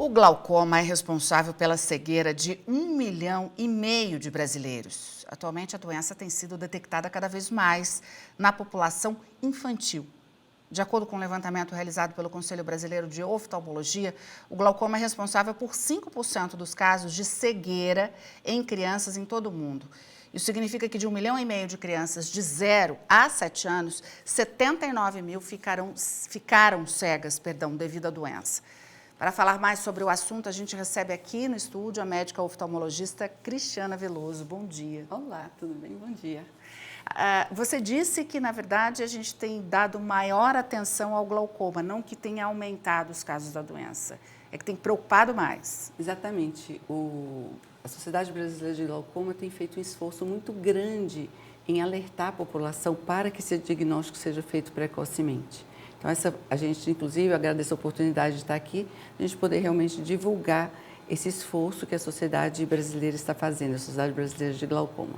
O glaucoma é responsável pela cegueira de 1,5 milhão de brasileiros. Atualmente, a doença tem sido detectada cada vez mais na população infantil. De acordo com um levantamento realizado pelo Conselho Brasileiro de Oftalmologia, o glaucoma é responsável por 5% dos casos de cegueira em crianças em todo o mundo. Isso significa que de 1,5 milhão de crianças de 0 a 7 anos, 79 mil ficaram cegas, devido à doença. Para falar mais sobre o assunto, a gente recebe aqui no estúdio a médica oftalmologista Cristiana Veloso. Bom dia. Olá, tudo bem? Bom dia. Você disse que, na verdade, a gente tem dado maior atenção ao glaucoma, não que tenha aumentado os casos da doença, é que tem preocupado mais. Exatamente. A Sociedade Brasileira de Glaucoma tem feito um esforço muito grande em alertar a população para que esse diagnóstico seja feito precocemente. Então, a gente, inclusive, agradece a oportunidade de estar aqui, a gente poder realmente divulgar esse esforço que a Sociedade Brasileira está fazendo, a Sociedade Brasileira de Glaucoma.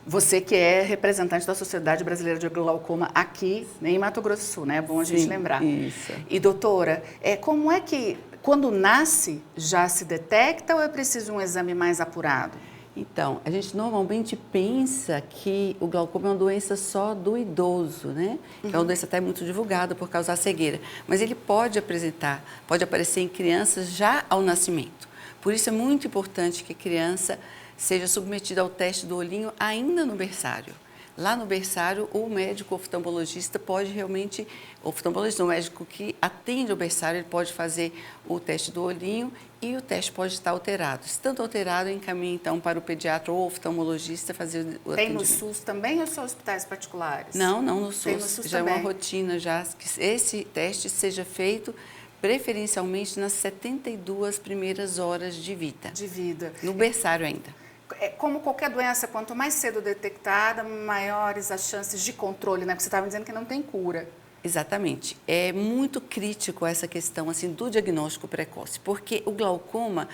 Você que é representante da Sociedade Brasileira de Glaucoma aqui em Mato Grosso do Sul, né? É bom a gente lembrar. Isso. E, doutora, como é que, quando nasce, já se detecta ou é preciso um exame mais apurado? Então, a gente normalmente pensa que o glaucoma é uma doença só do idoso, né? Que é uma doença até muito divulgada por causa da cegueira. Mas ele pode aparecer em crianças já ao nascimento. Por isso é muito importante que a criança seja submetida ao teste do olhinho ainda no berçário. Lá no berçário, o médico oftalmologista pode realmente, o médico que atende o berçário, ele pode fazer o teste do olhinho e o teste pode estar alterado. Estando alterado, encaminha então para o pediatra ou oftalmologista fazer o atendimento. Tem no SUS também ou só hospitais particulares? Não, no SUS. Tem no SUS já também. É uma rotina já que esse teste seja feito preferencialmente nas 72 primeiras horas de vida. No berçário ainda. Como qualquer doença, quanto mais cedo detectada, maiores as chances de controle, né? Porque você estava dizendo que não tem cura. Exatamente. É muito crítico essa questão assim, do diagnóstico precoce, porque o glaucoma,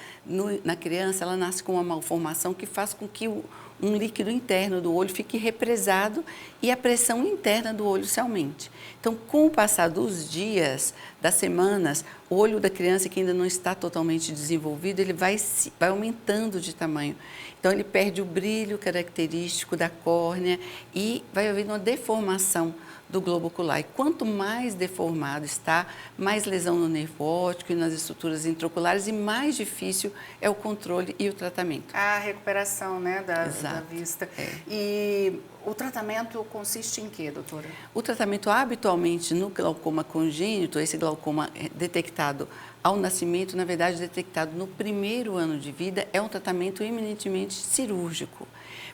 na criança, ela nasce com uma malformação que faz com que um líquido interno do olho fique represado e a pressão interna do olho se aumente. Então, com o passar dos dias, das semanas, o olho da criança que ainda não está totalmente desenvolvido, ele vai aumentando de tamanho. Então, ele perde o brilho característico da córnea e vai havendo uma deformação do globo ocular. E quanto mais deformado está, mais lesão no nervo óptico e nas estruturas intraoculares e mais difícil é o controle e o tratamento. A recuperação, né, da vista. E o tratamento consiste em quê, doutora? O tratamento habitualmente no glaucoma congênito, esse glaucoma detectado ao nascimento, na verdade detectado no primeiro ano de vida, é um tratamento eminentemente cirúrgico.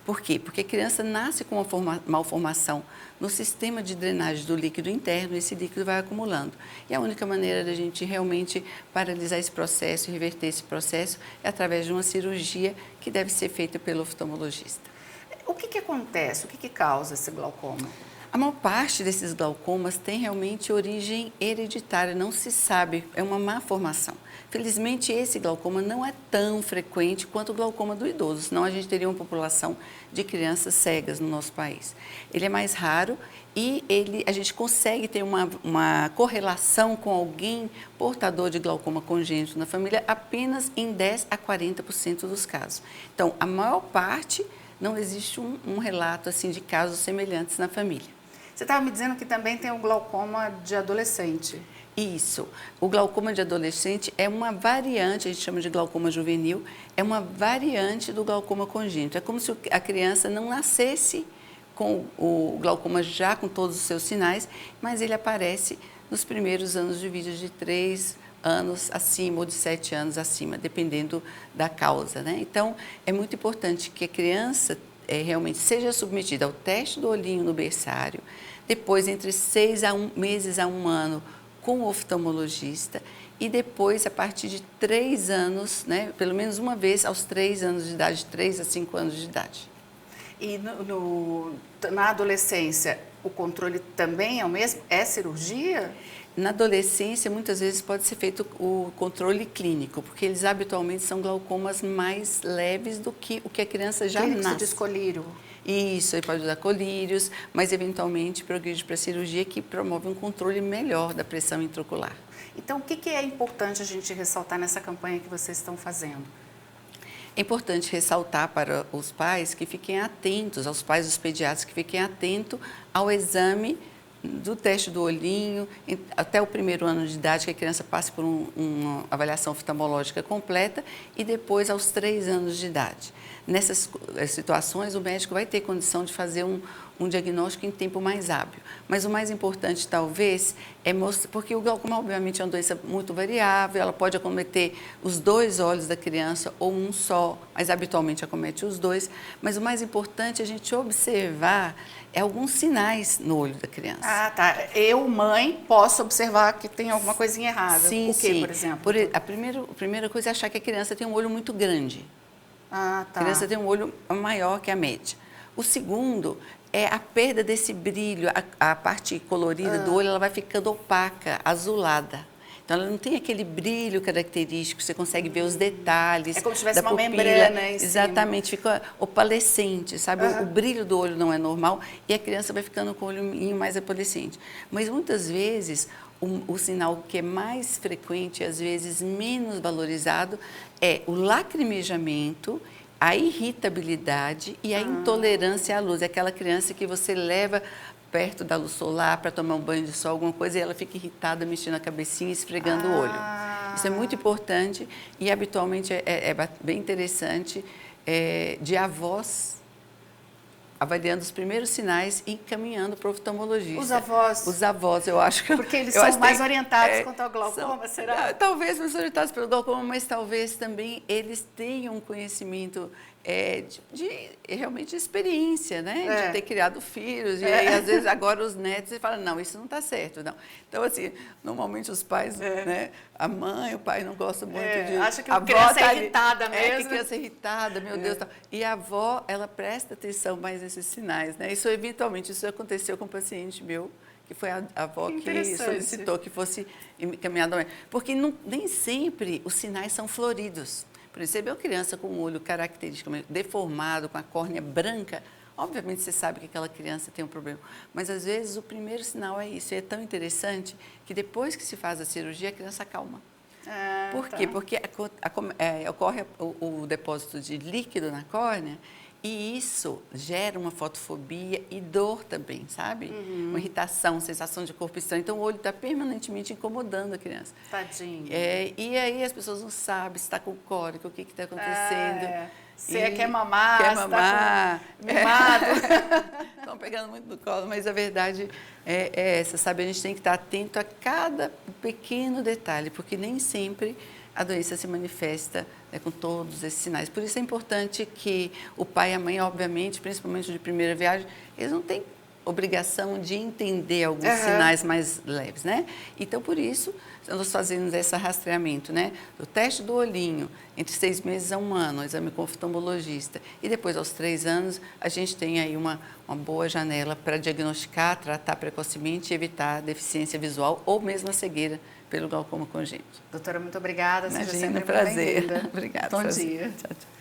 Por quê? Porque a criança nasce com uma malformação no sistema de drenagem do líquido interno e esse líquido vai acumulando. E a única maneira da gente realmente paralisar esse processo e reverter esse processo é através de uma cirurgia que deve ser feita pelo oftalmologista. O que acontece? O que causa esse glaucoma? A maior parte desses glaucomas tem realmente origem hereditária, não se sabe, é uma má formação. Felizmente, esse glaucoma não é tão frequente quanto o glaucoma do idoso, senão a gente teria uma população de crianças cegas no nosso país. Ele é mais raro e a gente consegue ter uma correlação com alguém portador de glaucoma congênito na família apenas em 10 a 40% dos casos. Então, a maior parte, não existe um relato assim, de casos semelhantes na família. Você estava me dizendo que também tem o glaucoma de adolescente. Isso. O glaucoma de adolescente é uma variante, a gente chama de glaucoma juvenil, é uma variante do glaucoma congênito. É como se a criança não nascesse com o glaucoma já com todos os seus sinais, mas ele aparece nos primeiros anos de vida de 3 anos acima ou de 7 anos acima, dependendo da causa, né? Então, é muito importante que a criança realmente seja submetida ao teste do olhinho no berçário, depois entre 6 meses a 1 ano com o oftalmologista e depois a partir de 3 anos, né, pelo menos uma vez aos 3 anos de idade, 3 a 5 anos de idade. E na adolescência, o controle também é o mesmo? É cirurgia? Na adolescência, muitas vezes pode ser feito o controle clínico, porque eles habitualmente são glaucomas mais leves do que o que a criança já Clínico, nasce. você diz colírio. Isso, aí pode usar colírios, mas eventualmente progride para a cirurgia que promove um controle melhor da pressão intraocular. Então, o que é importante a gente ressaltar nessa campanha que vocês estão fazendo? É importante ressaltar para os pais que fiquem atentos, aos pais dos pediatras que fiquem atentos ao exame do teste do olhinho, até o primeiro ano de idade, que a criança passe por uma avaliação oftalmológica completa e depois aos 3 anos de idade. Nessas situações, o médico vai ter condição de fazer um diagnóstico em tempo mais hábil. Mas o mais importante, talvez, é mostrar, porque o glaucoma, obviamente, é uma doença muito variável, ela pode acometer os 2 olhos da criança ou um só, mas habitualmente acomete os 2. Mas o mais importante é a gente observar alguns sinais no olho da criança. Ah, tá. Eu, mãe, posso observar que tem alguma coisinha errada. Sim, o que, sim. por exemplo? A primeira coisa é achar que a criança tem um olho muito grande. Ah, tá. A criança tem um olho maior que a média. O segundo é a perda desse brilho, a parte colorida do olho, ela vai ficando opaca, azulada. Então, ela não tem aquele brilho característico, você consegue ver os detalhes. É como se tivesse da uma pupila. membrana em cima. Exatamente, fica opalescente, sabe? O brilho do olho não é normal e a criança vai ficando com o olhinho mais opalescente. Mas muitas vezes, o sinal que é mais frequente e às vezes menos valorizado é o lacrimejamento, a irritabilidade e a intolerância à luz. É aquela criança que você leva perto da luz solar para tomar um banho de sol, alguma coisa, e ela fica irritada, mexendo a cabecinha, esfregando o olho. Isso é muito importante e habitualmente é bem interessante de avós avaliando os primeiros sinais e encaminhando para o oftalmologista. Os avós? Os avós, eu acho que... Porque eles são mais orientados quanto ao glaucoma, será? Talvez mais orientados pelo glaucoma, mas talvez também eles tenham um conhecimento realmente de experiência, né? De ter criado filhos. E aí, às vezes, agora os netos falam, não, isso não está certo, não. Então, assim, normalmente os pais, né? A mãe, o pai não gosta muito de... Acha que a criança é irritada mesmo. Que criança é irritada, meu Deus. Tal. E a avó, ela presta atenção mais nesses sinais, né? Isso, eventualmente, isso aconteceu com um paciente meu, que foi a avó que solicitou que fosse encaminhado ao médico. Porque nem sempre os sinais são floridos. Por exemplo, você vê uma criança com um olho caracteristicamente deformado, com a córnea branca, obviamente você sabe que aquela criança tem um problema. Mas, às vezes, o primeiro sinal é isso. E é tão interessante que depois que se faz a cirurgia, a criança acalma. Por quê? Porque ocorre o depósito de líquido na córnea e isso gera uma fotofobia e dor também, sabe? Uma irritação, sensação de corpo estranho. Então, o olho está permanentemente incomodando a criança. Tadinho. E aí as pessoas não sabem se está com cólica, o que está acontecendo. Você quer mamar, quer mamar, mimado. Estão pegando muito no colo, mas a verdade é essa, sabe? A gente tem que estar atento a cada pequeno detalhe, porque nem sempre a doença se manifesta com todos esses sinais. Por isso é importante que o pai e a mãe, obviamente, principalmente de primeira viagem, eles não têm obrigação de entender alguns sinais mais leves, né? Então, por isso, nós fazemos esse rastreamento, né? Do teste do olhinho, entre 6 meses a 1 ano, o exame com o oftalmologista. E depois, aos 3 anos, a gente tem aí uma boa janela para diagnosticar, tratar precocemente e evitar a deficiência visual ou mesmo a cegueira pelo glaucoma congênito. Doutora, muito obrigada. Imagina, Seja sempre prazer. bem-vinda. Obrigada. Bom dia. Tchau, tchau.